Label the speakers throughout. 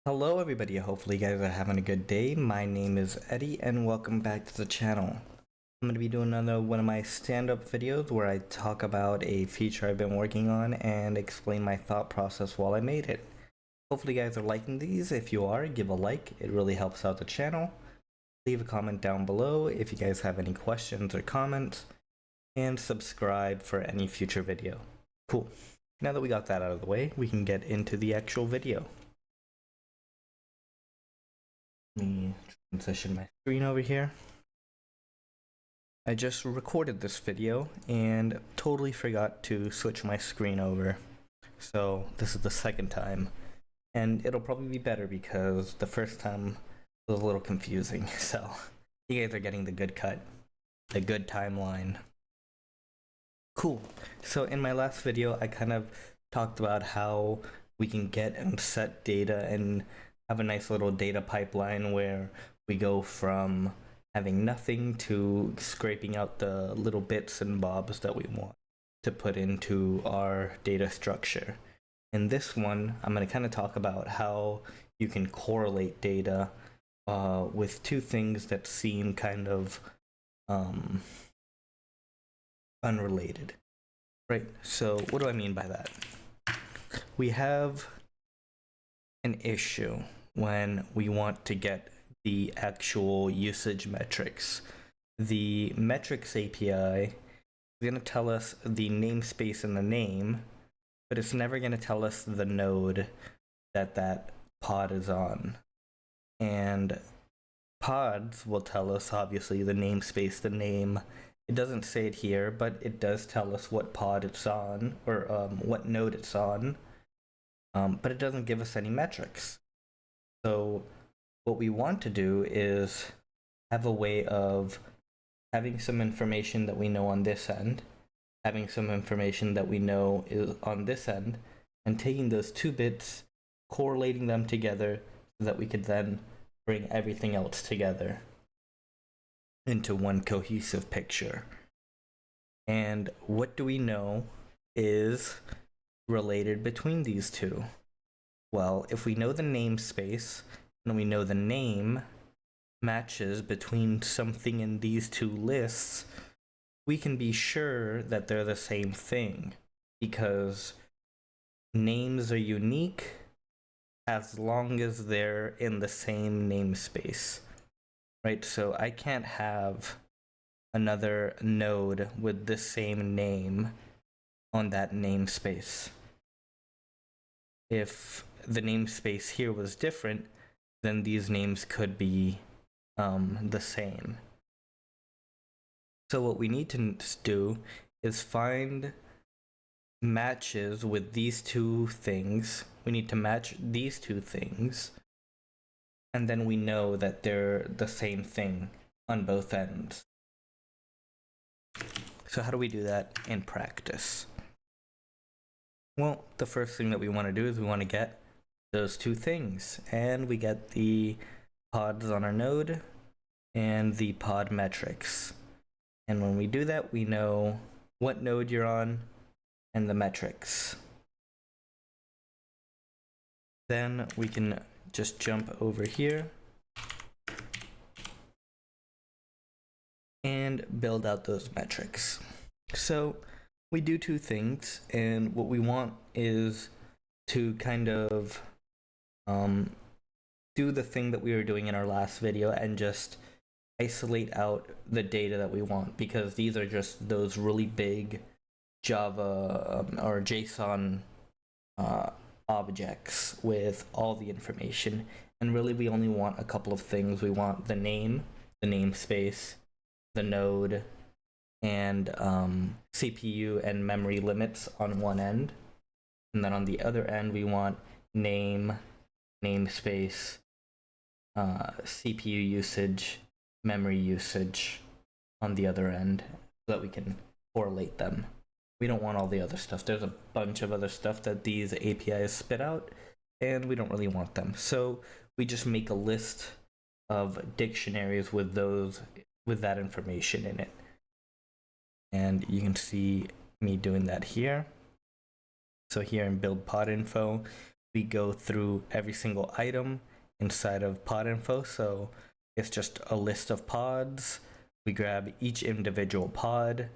Speaker 1: Hello everybody, hopefully you guys are having a good day. My name is Eddie and welcome back to the channel. I'm going to be doing another one of my stand-up videos where I talk about a feature I've been working on and explain my thought process while I made it. Hopefully you guys are liking these. If you are, give a like, it really helps out the channel. Leave a comment down below if you guys have any questions or comments, and subscribe for any future video. Cool. Now that we got that out of the way, we can get into the actual video. Let me transition my screen over here. I just recorded this video and totally forgot to switch my screen over. So this is the second time. And it'll probably be better because the first time was a little confusing. So you guys are getting the good cut, the good timeline. Cool. So in my last video, I kind of talked about how we can get and set data and have a nice little data pipeline where we go from having nothing to scraping out the little bits and bobs that we want to put into our data structure. In this one, I'm going to kind of talk about how you can correlate data with two things that seem kind of unrelated. Right, so what do I mean by that? We have an issue when we want to get the actual usage metrics. The metrics API is going to tell us the namespace and the name, but it's never going to tell us the node that pod is on. And pods will tell us, obviously, the namespace, the name. It doesn't say it here, but it does tell us what pod it's on, or what node it's on. But it doesn't give us any metrics. So what we want to do is have a way of having some information that we know on this end, having some information that we know is on this end, and taking those two bits, correlating them together so that we could then bring everything else together into one cohesive picture. And what do we know is related between these two? Well, if we know the namespace and we know the name matches between something in these two lists, we can be sure that they're the same thing because names are unique as long as they're in the same namespace, right? So I can't have another node with the same name on that namespace. If the namespace here was different, then these names could be the same. So what we need to do is find matches with these two things. We need to match these two things, and then we know that they're the same thing on both ends. So how do we do that in practice? Well, the first thing that we want to do is we want to get those two things, and we get the pods on our node and the pod metrics. And when we do that, we know what node you're on and the metrics. Then we can just jump over here and build out those metrics. So we do two things, and what we want is to kind of do the thing that we were doing in our last video and just isolate out the data that we want, because these are just those really big Java or JSON objects with all the information, and really we only want a couple of things. We want the name, the namespace, the node, and CPU and memory limits on one end, and then on the other end we want name, namespace, CPU usage, memory usage on the other end, so that we can correlate them. We don't want all the other stuff. There's a bunch of other stuff that these APIs spit out, and we don't really want them. So we just make a list of dictionaries with that information in it. And you can see me doing that here. So here in build pod info, we go through every single item inside of pod info. So it's just a list of pods. We grab each individual pod,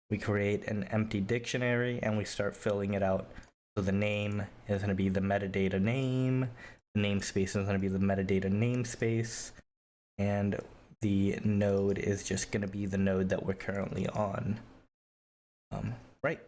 Speaker 1: we create an empty dictionary, and we start filling it out. So the name is going to be the metadata name, the namespace is going to be the metadata namespace, and the node is just going to be the node that we're currently on. Right,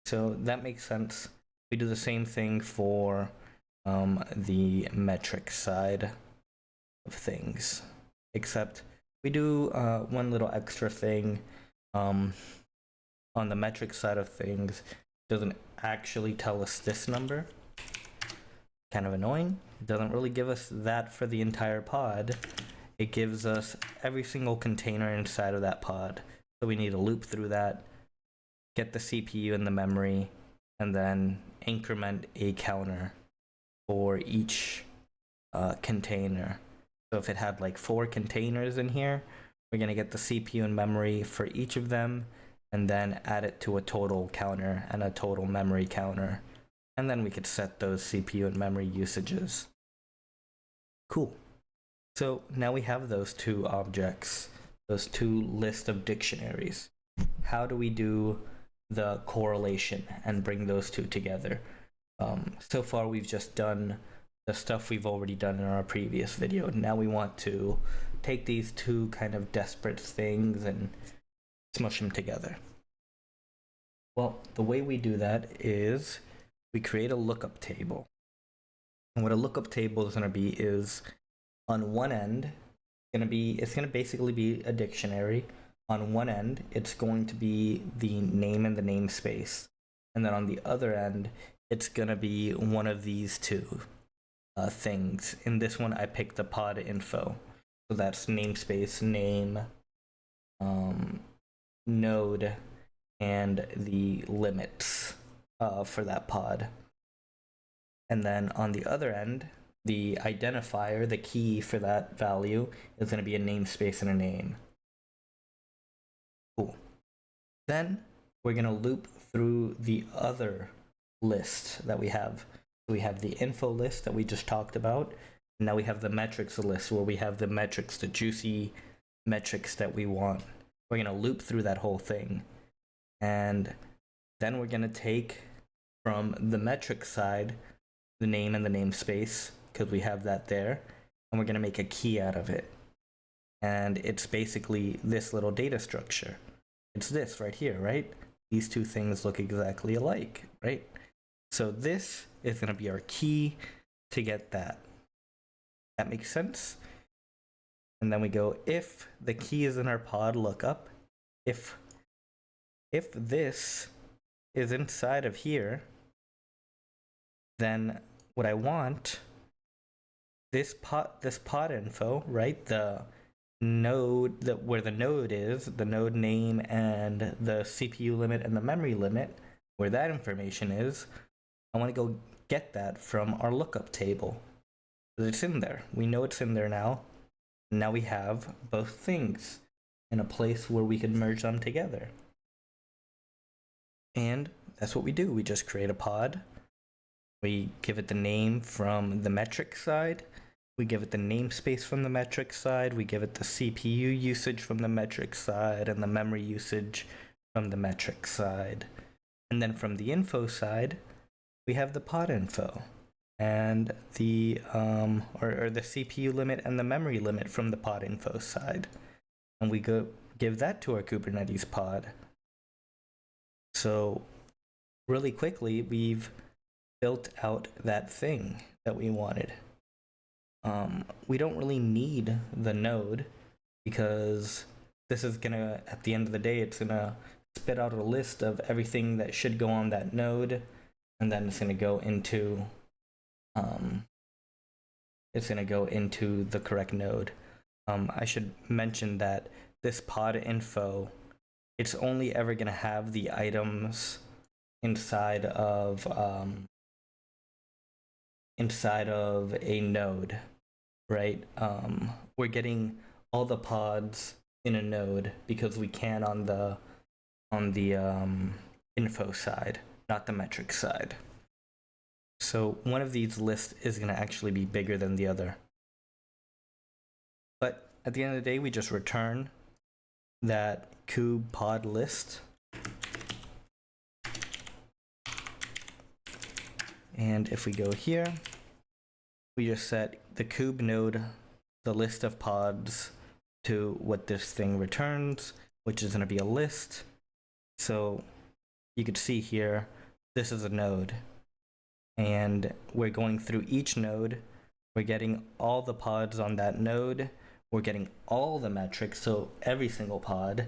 Speaker 1: so that makes sense. We do the same thing for the metric side of things, except we do one little extra thing. On the metric side of things, it doesn't actually tell us this number. Kind of annoying. It doesn't really give us that for the entire pod. It gives us every single container inside of that pod. So we need to loop through that, get the CPU and the memory, and then increment a counter for each container. So if it had like 4 containers in here, we're going to get the CPU and memory for each of them, and then add it to a total counter and a total memory counter. And then we could set those CPU and memory usages. Cool. So now we have those 2 objects, those 2 lists of dictionaries. How do we do the correlation and bring those 2 together? So far we've just done the stuff we've already done in our previous video. Now we want to take these 2 kind of disparate things and smush them together. Well, the way we do that is we create a lookup table. And what a lookup table is going to be is, on one end, it's going to basically be a dictionary. On one end, it's going to be the name and the namespace. And then on the other end, it's going to be one of these 2 things. In this one, I picked the pod info. So that's namespace, name, node, and the limits for that pod. And then on the other end, the identifier, the key for that value, is going to be a namespace and a name. Cool. Then we're going to loop through the other list that we have. So we have the info list that we just talked about. And now we have the metrics list, where we have the metrics, the juicy metrics that we want. We're going to loop through that whole thing. And then we're going to take from the metric side the name and the namespace, because we have that there, and we're going to make a key out of it. And it's basically this little data structure. It's this right here, right? These 2 things look exactly alike, right? So this is going to be our key to get that. That makes sense? And then we go, if the key is in our pod lookup, if this is inside of here, then what I want, this pod info, right? The node, where the node is, the node name and the CPU limit and the memory limit, where that information is, I want to go get that from our lookup table. It's in there. We know it's in there now. Now we have both things in a place where we can merge them together. And that's what we do. We just create a pod. We give it the name from the metric side. We give it the namespace from the metric side. We give it the CPU usage from the metric side and the memory usage from the metric side. And then from the info side, we have the pod info and the or the CPU limit and the memory limit from the pod info side. And we go give that to our Kubernetes pod. So really quickly, we've built out that thing that we wanted. We don't really need the node, because this is gonna, at the end of the day, it's gonna spit out a list of everything that should go on that node, and then it's gonna go into the correct node. I should mention that this pod info, it's only ever gonna have the items inside of a node, right? We're getting all the pods in a node because we can on the info side, not the metric side. So one of these lists is going to actually be bigger than the other. But at the end of the day, we just return that kube pod list. And if we go here, we just set the kube node, the list of pods, to what this thing returns, which is going to be a list. So you could see here, this is a node. And we're going through each node. We're getting all the pods on that node. We're getting all the metrics, so every single pod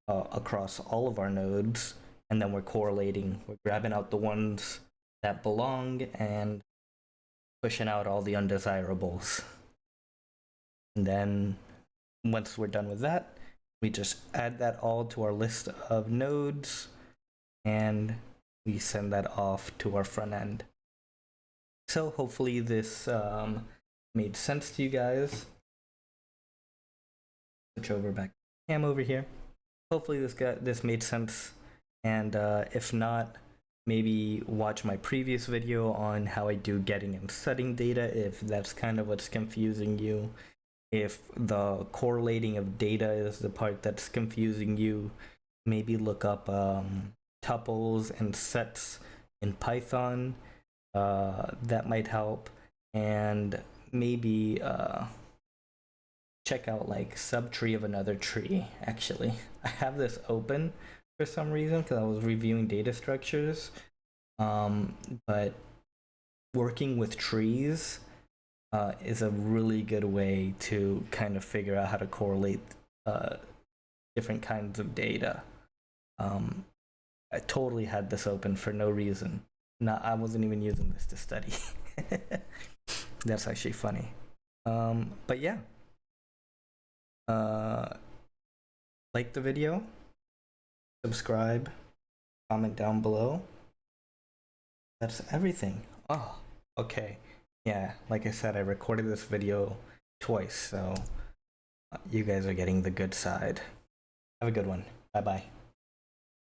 Speaker 1: across all of our nodes. And then we're correlating. We're grabbing out the ones that belong and pushing out all the undesirables. And then once we're done with that, we just add that all to our list of nodes and we send that off to our front end. So hopefully this made sense to you guys. Switch over back to Cam over here. Hopefully this made sense, and if not, maybe watch my previous video on how I do getting and setting data if that's kind of what's confusing you. If the correlating of data is the part that's confusing you, maybe look up tuples and sets in Python. That might help, and maybe check out like subtree of another tree. Actually, I have this open for some reason because I was reviewing data structures, but working with trees is a really good way to kind of figure out how to correlate different kinds of data. I totally had this open for no reason. I wasn't even using this to study. That's actually funny. But yeah. Like the video, subscribe, comment down below. That's everything. Oh, okay. Yeah, like I said, I recorded this video twice, so you guys are getting the good side. Have a good one. Bye-bye.